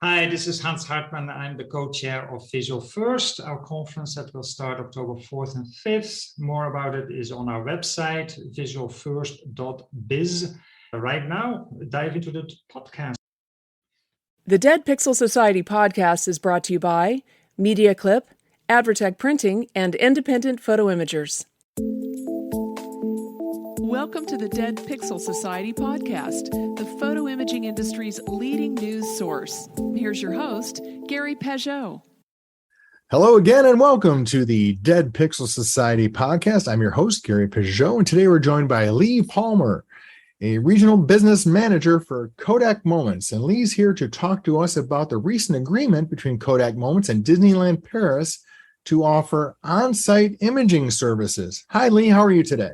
Hi, this is Hans Hartmann. I'm the co-chair of Visual First, our conference that will start October 4th and 5th. More about it is on our website, visualfirst.biz. Right now, dive into the podcast. The Dead Pixel Society podcast is brought to you by Media Clip, Advertech Printing, and Independent Photo Imagers. Welcome to the Dead Pixel Society podcast, the photo imaging industry's leading news source. Here's your host, Gary Pageau. Hello again, and welcome to the Dead Pixel Society podcast. I'm your host, Gary Pageau, and today we're joined by Lee Palmer, a regional business manager for Kodak Moments. And Lee's here to talk to us about the recent agreement between Kodak Moments and Disneyland Paris to offer on-site imaging services. Hi, Lee. How are you today?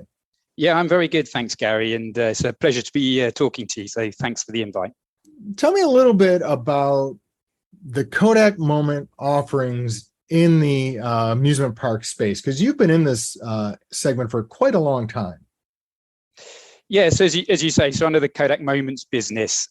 Yeah, I'm very good. Thanks, Gary. And it's a pleasure to be talking to you. So thanks for the invite. Tell me a little bit about the Kodak Moment offerings in the amusement park space, because you've been in this segment for quite a long time. Yeah, so as you say, so under the Kodak Moments business,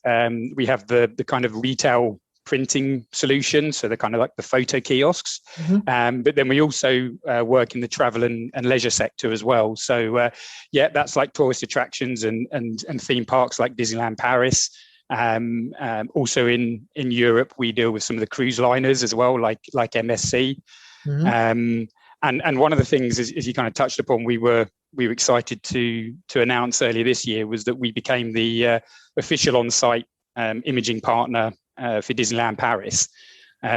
we have the kind of retail printing solution, so the kind of like the photo kiosks, but then we also work in the travel and leisure sector as well. So that's like tourist attractions and theme parks like Disneyland Paris. Also in Europe, we deal with some of the cruise liners as well, like MSC. And one of the things, as you kind of touched upon, we were excited to announce earlier this year was that we became the official on-site imaging partner for Disneyland Paris,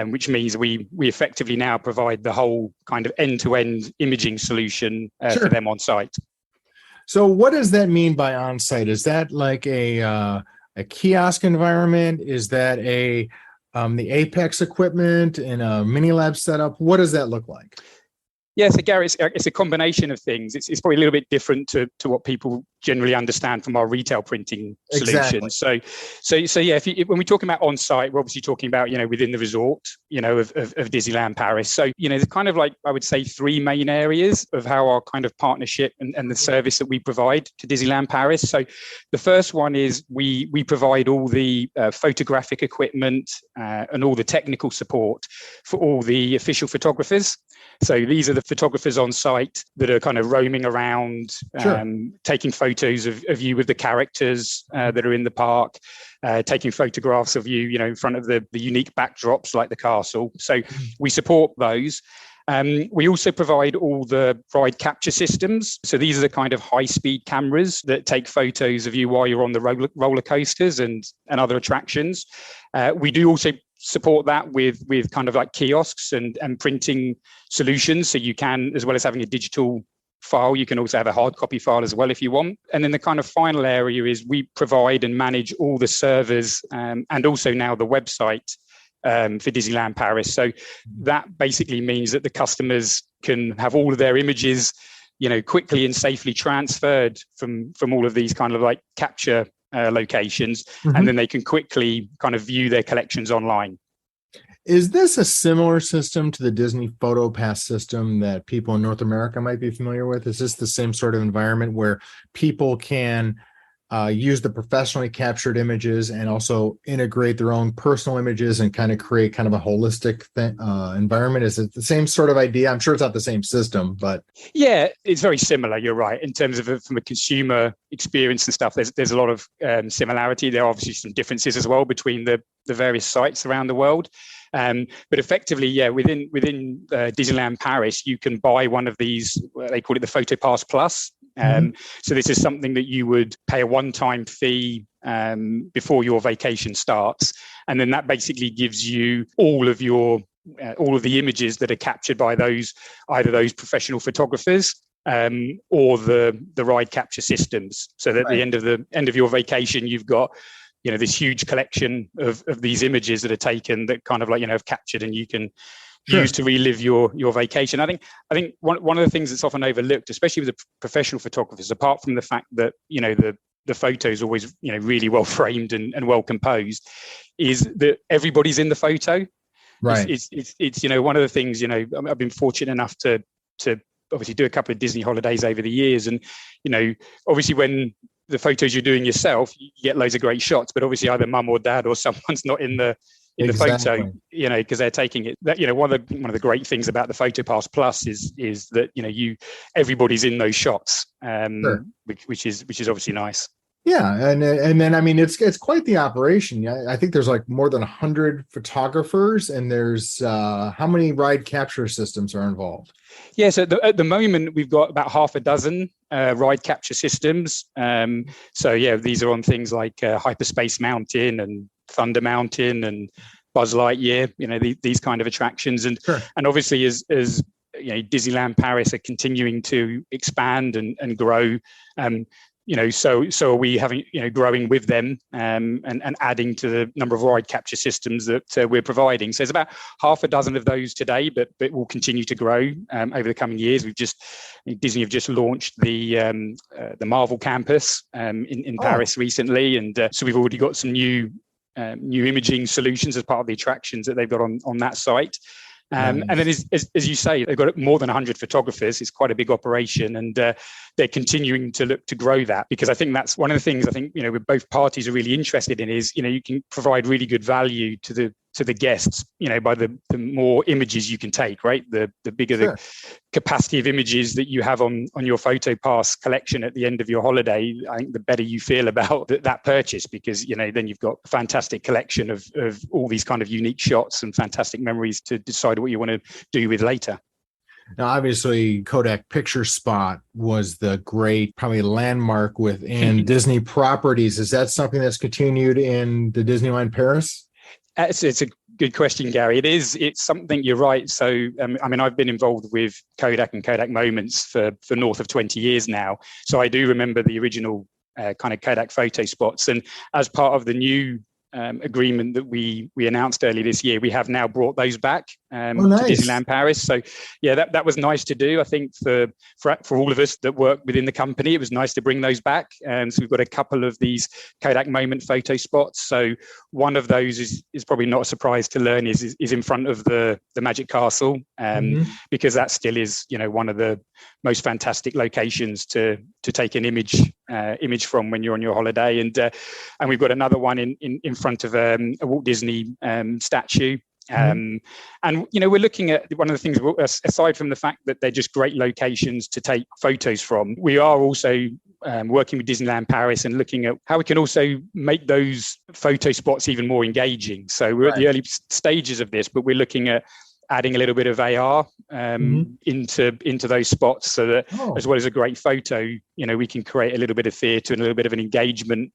which means we effectively now provide the whole kind of end-to-end imaging solution for them on site. So what does that mean by on-site? Is that like a kiosk environment? Is that the Apex equipment in a mini lab setup? What does that look like? Yeah, so Gary, it's a combination of things. It's probably a little bit different to what people generally understand from our retail printing solutions. Exactly. So yeah, when we talk about on-site, we're obviously talking about, within the resort, of Disneyland Paris. So, there's kind of like, I would say, three main areas of how our kind of partnership and the service that we provide to Disneyland Paris. So the first one is we provide all the photographic equipment and all the technical support for all the official photographers. So these are the photographers on site that are kind of roaming around, taking photos of you with the characters that are in the park, taking photographs of you, in front of the unique backdrops like the castle. So we support those. We also provide all the ride capture systems. So these are the kind of high-speed cameras that take photos of you while you're on the roller coasters and other attractions. We do also support that with kind of like kiosks and printing solutions. So you can, as well as having a digital file, you can also have a hard copy file as well if you want. And then the kind of final area is we provide and manage all the servers and also now the website for Disneyland Paris. So that basically means that the customers can have all of their images, quickly and safely transferred from all of these kind of like capture locations, and then they can quickly kind of view their collections online. Is this a similar system to the Disney Photo Pass system that people in North America might be familiar with? Is this the same sort of environment where people can use the professionally captured images and also integrate their own personal images and kind of create kind of a holistic environment? Is it the same sort of idea? I'm sure it's not the same system, but yeah, it's very similar. You're right. In terms of from a consumer experience and stuff, there's a lot of similarity. There are obviously some differences as well between the various sites around the world. But effectively, within Disneyland Paris, you can buy one of these, they call it the Photo Pass Plus. So this is something that you would pay a one-time fee before your vacation starts. And then that basically gives you all of the images that are captured by either those professional photographers or the ride capture systems. So that at the end of your vacation, you've got this huge collection of these images that are taken that kind of like, have captured, and you can use to relive your vacation. I think one of the things that's often overlooked, especially with the professional photographers, apart from the fact that, the photos always, really well framed and well composed, is that everybody's in the photo. Right. It's one of the things, I've been fortunate enough to obviously do a couple of Disney holidays over the years. And, obviously when the photos you're doing yourself, you get loads of great shots, but obviously either mum or dad or someone's not in the in the photo, because they're taking it. That one of the great things about the PhotoPass Plus is that everybody's in those shots, Sure. which is obviously nice. Yeah, and then it's quite the operation. I think there's like more than 100 photographers, and there's how many ride capture systems are involved? Yeah, so at the moment we've got about half a dozen ride capture systems. These are on things like Hyperspace Mountain and Thunder Mountain and Buzz Lightyear. These kind of attractions, and Sure. and obviously as Disneyland Paris are continuing to expand and grow. So are we having, growing with them and adding to the number of ride capture systems that we're providing. So there's about half a dozen of those today, but will continue to grow over the coming years. Disney have just launched the Marvel campus in Paris recently. And so we've already got some new imaging solutions as part of the attractions that they've got on that site. Nice. And then, as you say, they've got more than 100 photographers. It's quite a big operation, and they're continuing to look to grow that, because I think that's one of the things I think both parties are really interested in is you can provide really good value to the guests by the more images you can take, right? The bigger Sure. the capacity of images that you have on your PhotoPass collection at the end of your holiday, I think the better you feel about that purchase, because then you've got a fantastic collection of all these kind of unique shots and fantastic memories to decide what you want to do with later. Now, obviously, Kodak Picture Spot was the great, probably landmark within Disney properties. Is that something that's continued in the Disneyland Paris? It's a good question, Gary. It's something, you're right. So, I've been involved with Kodak and Kodak Moments for north of 20 years now. So I do remember the original kind of Kodak photo spots. And as part of the new agreement that we announced earlier this year, we have now brought those back nice. to Disneyland Paris. So yeah, that was nice to do. I think for all of us that work within the company, it was nice to bring those back. So we've got a couple of these Kodak Moment photo spots. So one of those is probably not a surprise to learn is in front of the Magic Castle, because that still is one of the most fantastic locations to take an image from when you're on your holiday. And we've got another one in front of a Walt Disney statue. And we're looking at one of the things, aside from the fact that they're just great locations to take photos from, we are also working with Disneyland Paris and looking at how we can also make those photo spots even more engaging. So we're at the early stages of this, but we're looking at adding a little bit of AR into those spots, so that as well as a great photo, we can create a little bit of theatre and a little bit of an engagement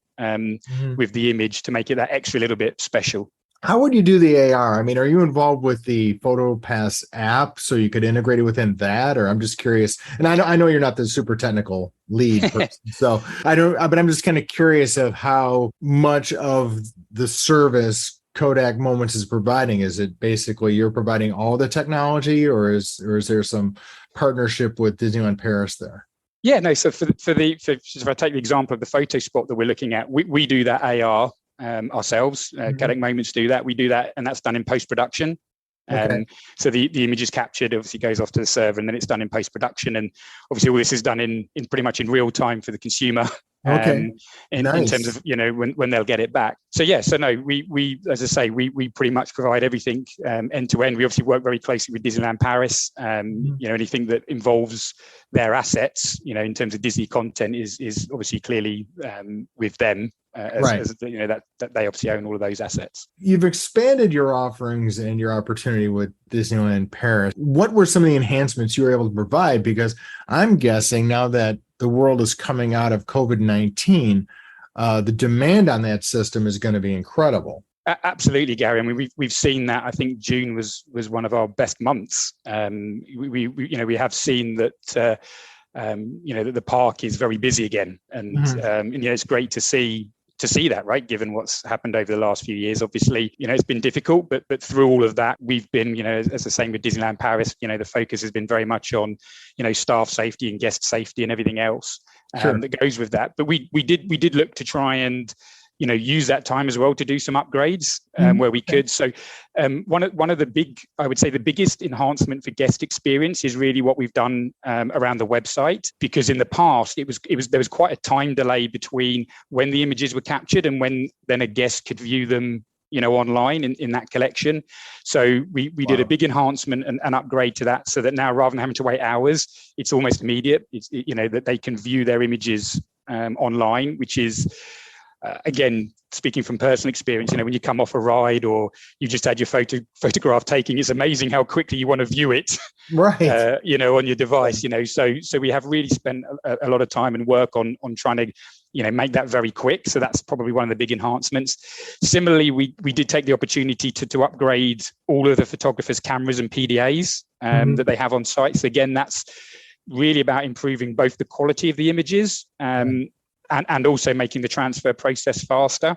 with the image to make it that extra little bit special. How would you do the AR? Are you involved with the PhotoPass app so you could integrate it within that? Or I'm just curious, and I know you're not the super technical lead person, so but I'm just kind of curious of how much of the service Kodak Moments is providing. Is it basically you're providing all the technology, or is there some partnership with Disneyland Paris there? Yeah, no. So if I take the example of the photo spot that we're looking at, we do that AR ourselves. Kodak Moments do that. We do that, and that's done in post-production. So the image is captured, obviously goes off to the server, and then it's done in post-production. And obviously all this is done in pretty much in real time for the consumer. In terms of when they'll get it back. So yeah, so no, we as I say, we pretty much provide everything end to end. We obviously work very closely with Disneyland Paris. Anything that involves their assets, in terms of Disney content, is obviously clearly with them. As that they obviously own all of those assets. You've expanded your offerings and your opportunity with Disneyland Paris. What were some of the enhancements you were able to provide? Because I'm guessing now that the world is coming out of COVID-19, the demand on that system is going to be incredible. Absolutely, Gary. We've seen that. I think June was one of our best months. We have seen that that the park is very busy again, and it's great to see that, right? Given what's happened over the last few years, obviously, it's been difficult, but through all of that, we've been, as the same with Disneyland Paris, the focus has been very much on, staff safety and guest safety and everything else that goes with that. But we did look to try and, use that time as well to do some upgrades where we could. So one of the the biggest enhancement for guest experience is really what we've done around the website, because in the past there was quite a time delay between when the images were captured and when then a guest could view them online in that collection. So we did a big enhancement and upgrade to that, so that now rather than having to wait hours, it's almost immediate. It's that they can view their images online, which is again, speaking from personal experience, when you come off a ride or you just had your photograph taking, it's amazing how quickly you want to view it, right? On your device. So we have really spent a lot of time and work on trying to make that very quick. So that's probably one of the big enhancements. Similarly, we did take the opportunity to upgrade all of the photographers' cameras and PDAs that they have on site. So again, that's really about improving both the quality of the images and also making the transfer process faster.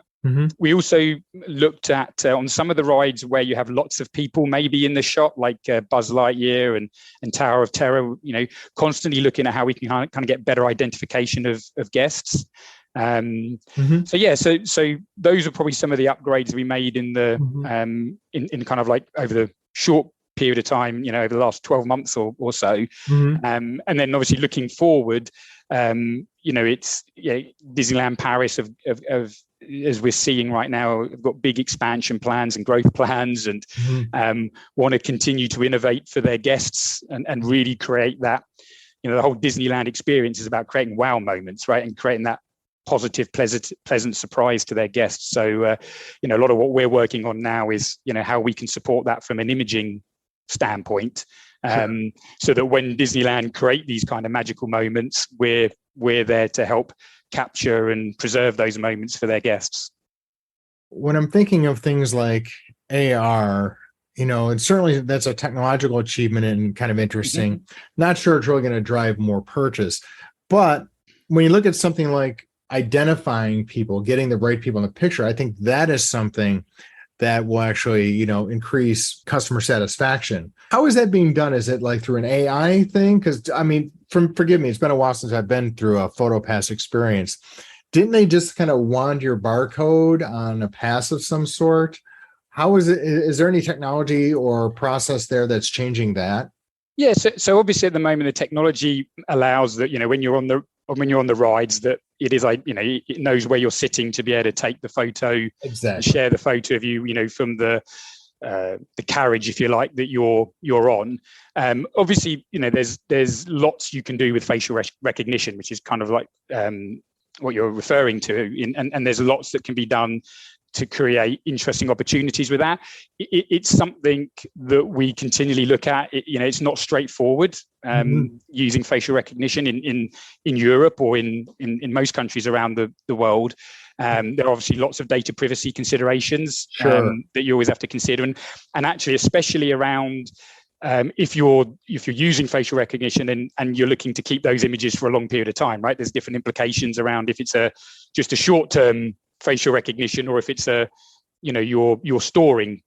We also looked at on some of the rides where you have lots of people maybe in the shot, like Buzz Lightyear and Tower of Terror, constantly looking at how we can kind of get better identification of guests. So those are probably some of the upgrades we made in the in kind of like over the short period of time, over the last 12 months or so. And then obviously looking forward, it's Disneyland Paris of as we're seeing right now, we've got big expansion plans and growth plans, and want to continue to innovate for their guests and really create that. The whole Disneyland experience is about creating wow moments, right, and creating that positive, pleasant surprise to their guests. So, a lot of what we're working on now is, how we can support that from an imaging standpoint, so that when Disneyland create these kind of magical moments, we're there to help capture and preserve those moments for their guests. When I'm thinking of things like AR, and certainly that's a technological achievement and kind of interesting. Not sure it's really going to drive more purchase, but when you look at something like identifying people, getting the right people in the picture, I think that is something that will actually, increase customer satisfaction. How is that being done? Is it like through an AI thing? Because forgive me, it's been a while since I've been through a PhotoPass experience. Didn't they just kind of wand your barcode on a pass of some sort? How is it? Is there any technology or process there that's changing that? Yeah, so obviously at the moment the technology allows that, when you're on the rides, that it is like, it knows where you're sitting to be able to take the photo, share the photo of you, from the carriage, if you like, that you're on. Obviously, there's lots you can do with facial recognition, which is kind of like what you're referring to, and there's lots that can be done to create interesting opportunities with that. It's something that we continually look at. It's not straightforward using facial recognition in Europe or in most countries around the world. There are obviously lots of data privacy considerations that you always have to consider, and actually, especially around if you're using facial recognition and you're looking to keep those images for a long period of time, right? There's different implications around if it's just a short-term facial recognition, or if it's you're storing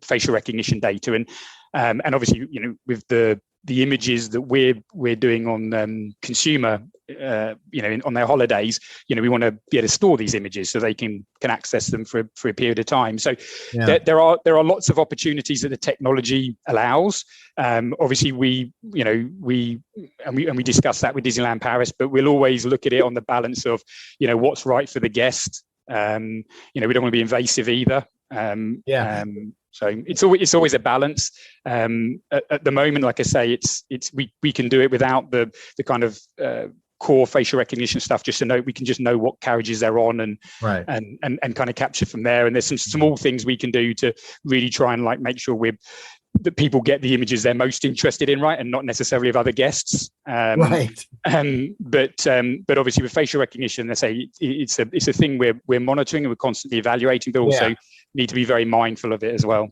facial recognition data, and obviously with the images that we're doing on consumer on their holidays, we want to be able to store these images so they can access them for a period of time. So there are lots of opportunities that the technology allows. Obviously we discuss that with Disneyland Paris, but we'll always look at it on the balance of what's right for the guest. We don't want to be invasive either. So it's always a balance. At the moment, like I say, we can do it without the kind of core facial recognition stuff, just to know we can just know what carriages they're on and kind of capture from there. And there's some small things we can do to really try and make sure that people get the images they're most interested in, right, and not necessarily of other guests. But obviously with facial recognition, they say it's a thing we're monitoring and we're constantly evaluating, but also need to be very mindful of it as well.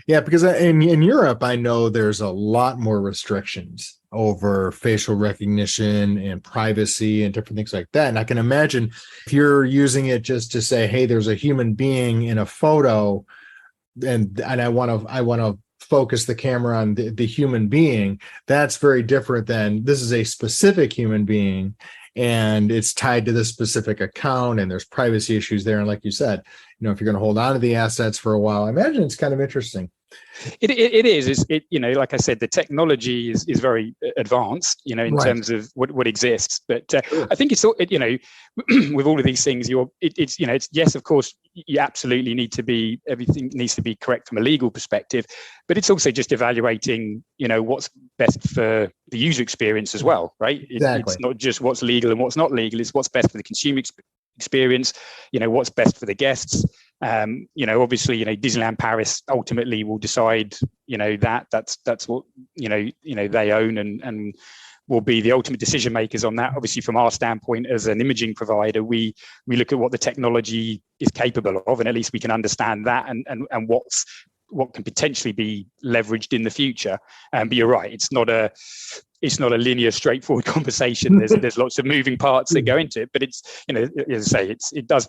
Yeah, because in Europe, I know there's a lot more restrictions over facial recognition and privacy and different things like that. And I can imagine if you're using it just to say, hey, there's a human being in a photo, and I want to focus the camera on the human being, that's very different than this is a specific human being and it's tied to this specific account and there's privacy issues there. And like you said, if you're going to hold on to the assets for a while. I imagine it's kind of interesting. It is. Like I said, the technology is very advanced, in terms of what exists. But Sure. I think it's with all of these things, it's yes, of course, you absolutely everything needs to be correct from a legal perspective, but it's also just evaluating, what's best for the user experience as well, right? Exactly. It's not just what's legal and what's not legal; it's what's best for the consumer experience. What's best for the guests. Obviously, Disneyland Paris ultimately will decide, that's what, they own and will be the ultimate decision makers on that. Obviously, from our standpoint as an imaging provider, we look at what the technology is capable of, and at least we can understand that and what can potentially be leveraged in the future. But you're right, it's not a linear, straightforward conversation. There's lots of moving parts that go into it, but it's, as I say, it does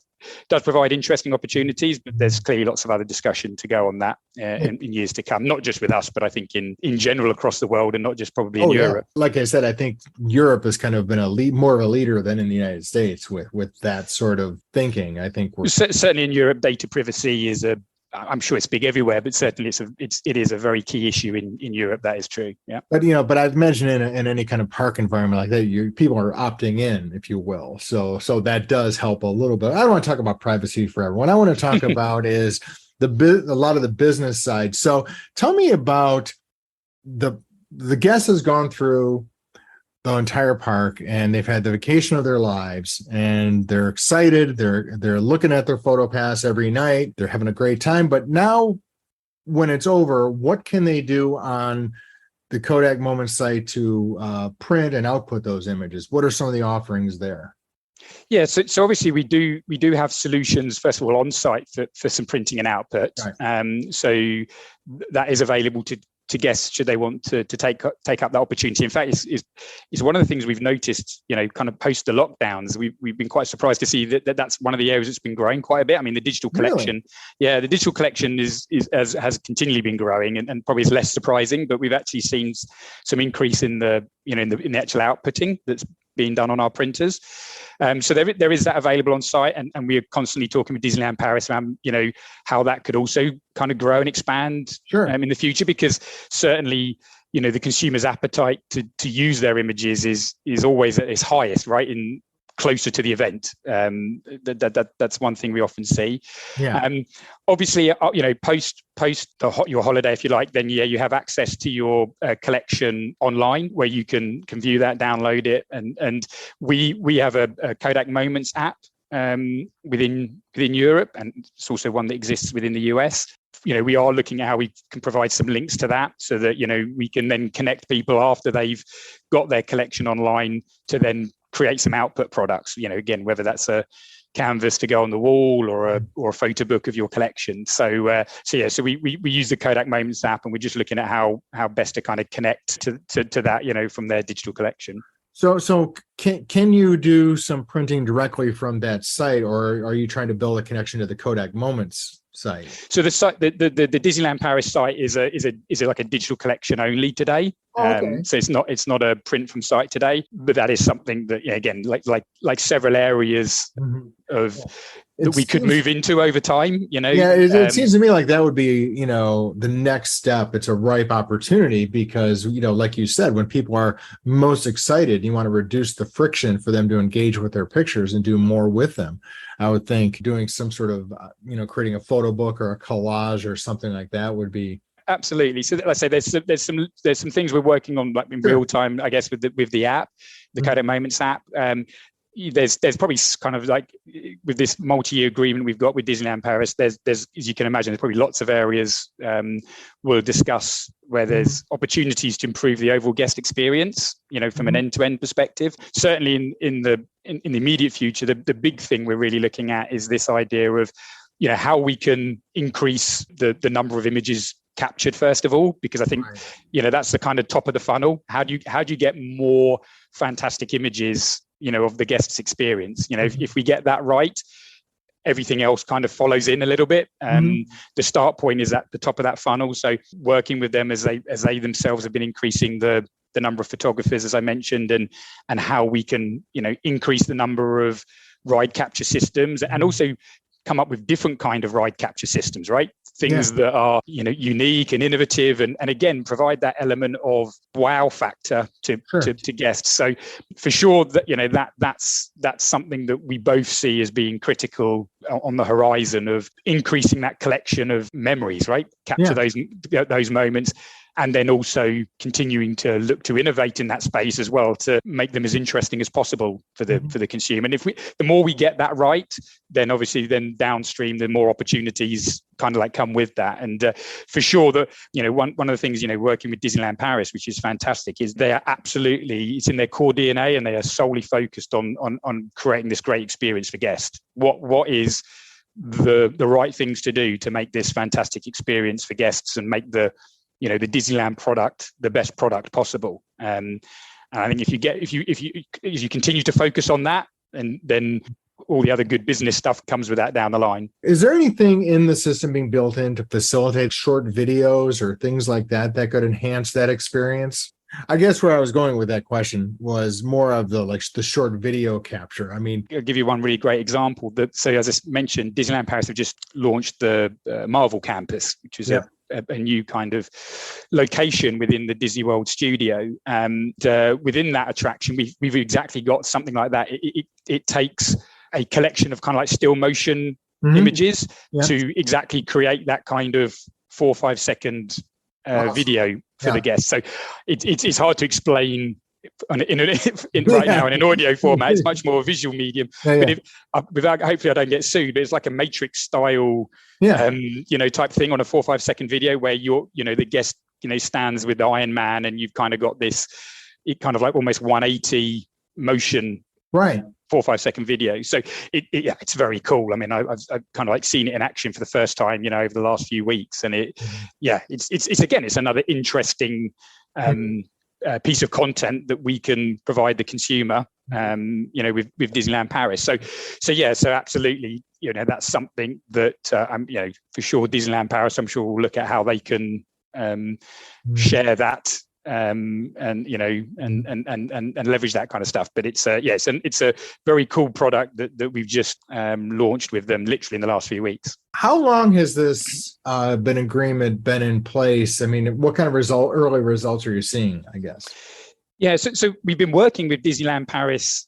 provide interesting opportunities, but there's clearly lots of other discussion to go on that in years to come, not just with us, but I think in general across the world, and not just probably in Europe. Like I said, I think Europe has kind of been more of a leader than in the United States with that sort of thinking. I think certainly in Europe, data privacy I'm sure it's big everywhere, but certainly it is a very key issue in Europe. That is true. Yeah. But I've mentioned in any kind of park environment like that, people are opting in, if you will. So that does help a little bit. I don't want to talk about privacy forever. What I want to talk about is a lot of the business side. So tell me about the guest has gone through the entire park and they've had the vacation of their lives and they're excited. They're looking at their photo pass every night. They're having a great time. But now when it's over, what can they do on the Kodak Moments site to print and output those images? What are some of the offerings there? Yeah, so obviously we do have solutions, first of all, on site for some printing and output. Right. So that is available to guests should they want to take up that opportunity. In fact, it's one of the things we've noticed, kind of post the lockdowns. We've been quite surprised to see that's one of the areas that's been growing quite a bit. I mean, the digital collection, the digital collection has continually been growing, and probably is less surprising. But we've actually seen some increase in the in the actual outputting that's being done on our printers. So there is that available on site, and we are constantly talking with Disneyland Paris around, how that could also kind of grow and expand in the future, because certainly, the consumer's appetite to use their images is always at its highest, right? Closer to the event. That's one thing we often see. Yeah. Obviously, post your holiday, if you like, then you have access to your collection online where you can view that, download it, and we have a Kodak Moments app within Europe, and it's also one that exists within the US. We are looking at how we can provide some links to that so that we can then connect people after they've got their collection online to then create some output products, again, whether that's a canvas to go on the wall or a photo book of your collection. So we use the Kodak Moments app, and we're just looking at how best to kind of connect to that, from their digital collection. So can you do some printing directly from that site, or are you trying to build a connection to the Kodak Moments site? So the site, the Disneyland Paris site is like a digital collection only today. Okay. So it's not a print from site today, but that is something that, again, like several areas of that we could move into over time. It seems to me like that would be the next step. It's a ripe opportunity because like you said, when people are most excited, you want to reduce the friction for them to engage with their pictures and do more with them. I would think doing some sort of creating a photo book or a collage or something like that would be. Absolutely. So, let's say there's some things we're working on, like in real time, I guess, with the app, the Kodak Moments app. There's probably kind of like with this multi-year agreement we've got with Disneyland Paris. There's as you can imagine, there's probably lots of areas we'll discuss where there's opportunities to improve the overall guest experience. From an end-to-end perspective. Certainly in the immediate future, the big thing we're really looking at is this idea of how we can increase the number of images captured first of all, because I think that's the kind of top of the funnel. How do you get more fantastic images of the guest's experience? If we get that right, everything else kind of follows in a little bit. The start point is at the top of that funnel, so working with them as they themselves have been increasing the number of photographers, as I mentioned, and how we can increase the number of ride capture systems, and also come up with different kind of ride capture systems, right? Things that are, unique and innovative, and again, provide that element of wow factor to guests. So for sure that, that's something that we both see as being critical on the horizon of increasing that collection of memories, right? Capture those moments. And then also continuing to look to innovate in that space as well to make them as interesting as possible for the consumer. And the more we get that right, then obviously downstream, the more opportunities kind of like come with that. And for sure that, one of the things, working with Disneyland Paris, which is fantastic, is they are absolutely, it's in their core DNA, and they are solely focused on creating this great experience for guests. What is the right things to do to make this fantastic experience for guests and make the Disneyland product the best product possible. And I think if you continue to focus on that, and then all the other good business stuff comes with that down the line. Is there anything in the system being built in to facilitate short videos or things like that could enhance that experience? I guess where I was going with that question was more of the short video capture. I mean, I'll give you one really great example. So as I mentioned, Disneyland Paris have just launched the Marvel campus, which is a new kind of location within the Disney World studio. And within that attraction, we've exactly got something like that. It takes a collection of kind of like still motion images to exactly create that kind of 4 or 5 second video for the guests. So it's hard to explain right now in an audio format. It's much more a visual medium. But without, hopefully I don't get sued, but it's like a Matrix style type thing on a 4 or 5 second video where the guest stands with the Iron Man, and you've kind of got this kind of like almost 180 motion 4 or 5 second video. So it's very cool. I mean, I've kind of like seen it in action for the first time over the last few weeks, and it's another interesting piece of content that we can provide the consumer with Disneyland Paris. So absolutely, that's something that for sure Disneyland Paris, I'm sure, will look at how they can share that and leverage that kind of stuff. But it's a very cool product that we've just launched with them literally in the last few weeks. How long has this agreement been in place? I mean, what kind of early results are you seeing, I guess? Yeah, so we've been working with Disneyland Paris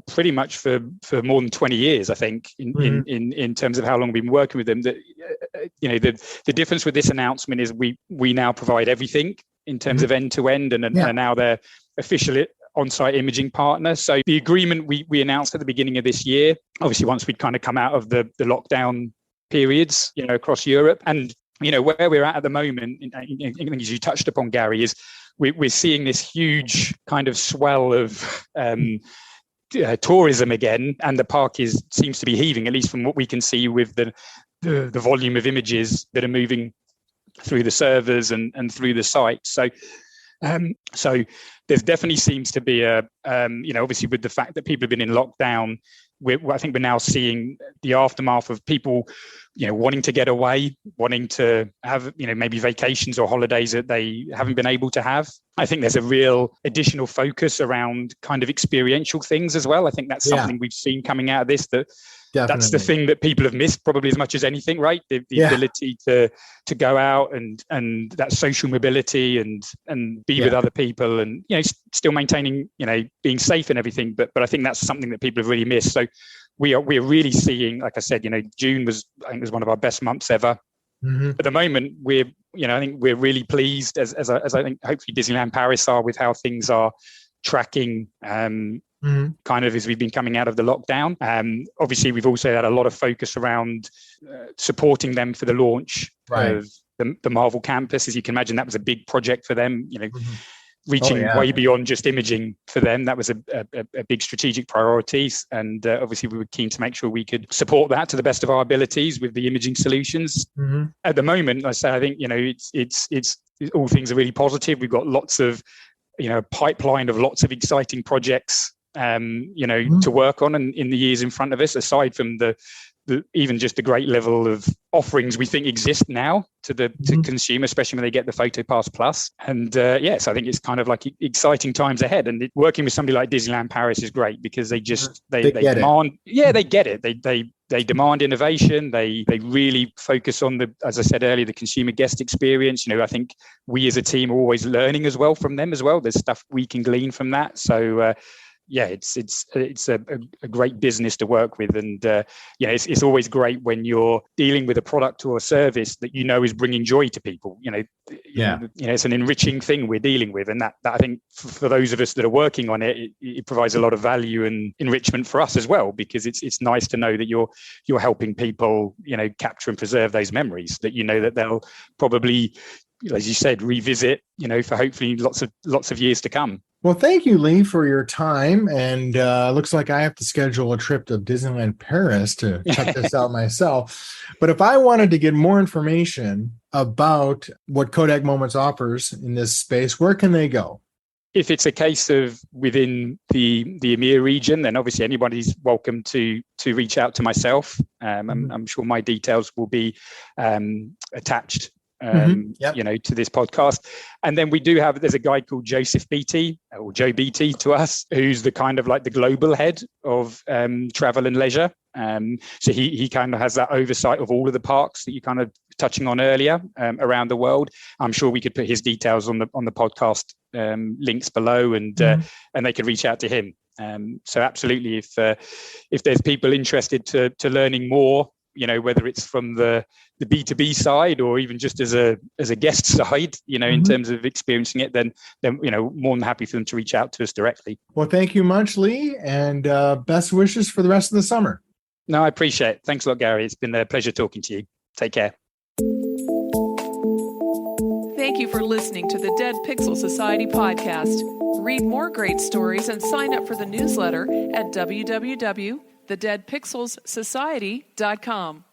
pretty much for more than 20 years, I think, in terms of how long we've been working with them. The difference with this announcement is we now provide everything in terms of end-to-end, and now they're officially on-site imaging partner. So the agreement we announced at the beginning of this year, obviously once we'd kind of come out of the lockdown periods, across Europe. And, where we're at the moment, as you touched upon, Gary, is we're seeing this huge kind of swell of tourism again, and the park seems to be heaving, at least from what we can see with the volume of images that are moving through the servers and through the site. So there definitely seems to be obviously with the fact that people have been in lockdown, I think we're now seeing the aftermath of people, wanting to get away, wanting to have, maybe vacations or holidays that they haven't been able to have. I think there's a real additional focus around kind of experiential things as well. I think that's something we've seen coming out of this, that's the thing that people have missed probably as much as anything, right? The ability to go out and that social mobility and be with other people, and still maintaining being safe and everything. But I think that's something that people have really missed. So we're really seeing, like I said, June was one of our best months ever. At the moment, I think we're really pleased as I think hopefully Disneyland Paris are with how things are tracking. Kind of as we've been coming out of the lockdown. Obviously, we've also had a lot of focus around supporting them for the launch of the Marvel campus. As you can imagine, that was a big project for them, reaching way beyond just imaging for them. That was a big strategic priority. And obviously, we were keen to make sure we could support that to the best of our abilities with the imaging solutions. At the moment, I think, it's all things are really positive. We've got lots of, a pipeline of lots of exciting projects to work on in the years in front of us, aside from the even just the great level of offerings we think exist now to consumer, especially when they get the PhotoPass Plus. And yes, I think it's kind of like exciting times ahead. And working with somebody like Disneyland Paris is great because they demand, they get it. They demand innovation. They really focus on as I said earlier, the consumer guest experience. I think we as a team are always learning as well from them as well. There's stuff we can glean from that. So it's a great business to work with, and it's always great when you're dealing with a product or a service that is bringing joy to people. It's an enriching thing we're dealing with, and that I think for those of us that are working on it, it provides a lot of value and enrichment for us as well, because it's nice to know that you're helping people capture and preserve those memories that that they'll probably, as you said, revisit for hopefully lots of years to come. Well, thank you, Lee, for your time. And looks like I have to schedule a trip to Disneyland Paris to check this out myself. But if I wanted to get more information about what Kodak Moments offers in this space, where can they go? If it's a case of within the EMEA region, then obviously anybody's welcome to reach out to myself. I'm sure my details will be attached to this podcast. And then there's a guy called Joseph Beatty, or Joe Beatty to us, who's the kind of like the global head of travel and leisure. So he kind of has that oversight of all of the parks that you kind of touching on earlier around the world. I'm sure we could put his details on the podcast links below, and they could reach out to him. So absolutely, if there's people interested to learning more, whether it's from the B2B side or even just as a guest side, in terms of experiencing it, then more than happy for them to reach out to us directly. Well, thank you much, Lee, and best wishes for the rest of the summer. No, I appreciate it. Thanks a lot, Gary. It's been a pleasure talking to you. Take care. Thank you for listening to the Dead Pixel Society podcast. Read more great stories and sign up for the newsletter at www.thedeadpixelssociety.com.